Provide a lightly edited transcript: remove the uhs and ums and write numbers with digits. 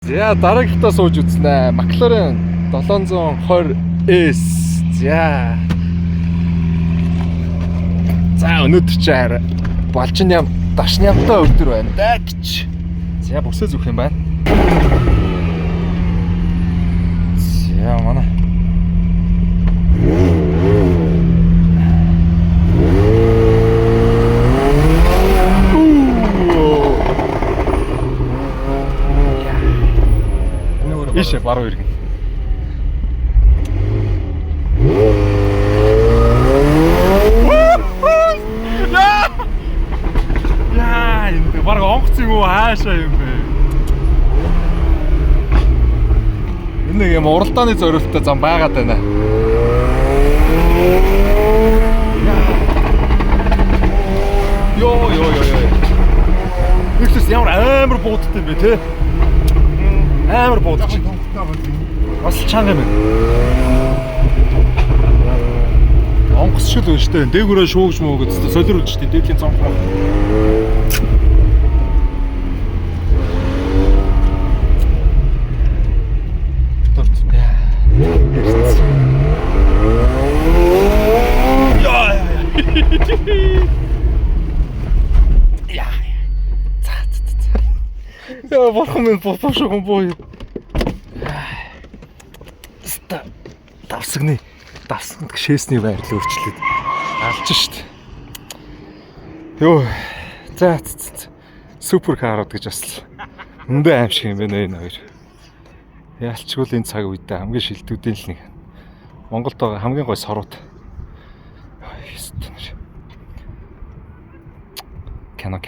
За дараагийнхтаа сууж үзнэ. McLaren 720S. За. За өнөөдөр чи хараа. Болчин ям дашны ямтай өдөр байна даа гэж. За бүсээ зүх юм байна. За манай. Ишээ баруун иргэн. Яа, энэ баг онгоц юм уу хаашаа юм бэ? Энэ нэг юм уралдааны зорилттой зам байгаад байна. Йоо. Ихлэс ямар амар буудтай бэ те? Амар буудаж. Бас чанга юм. Онгоц шил байна штэ. Дээгүүрээ шуугч муу гэдэг солируулж штэ. Дээдлийн цонх. Яа, бурхан минь бошгон боо. Давсагны гшээсний байрлал өөрчлөлт алж штт. Йоо. За. Супер карууд гэж бас өндөө аимшиг юм байна энэ хоёр. Яалчгүй л энэ цаг үедээ хамгийн шилдэгдэн л нэг. Монголд байгаа хамгийн гой сорууд. Кино.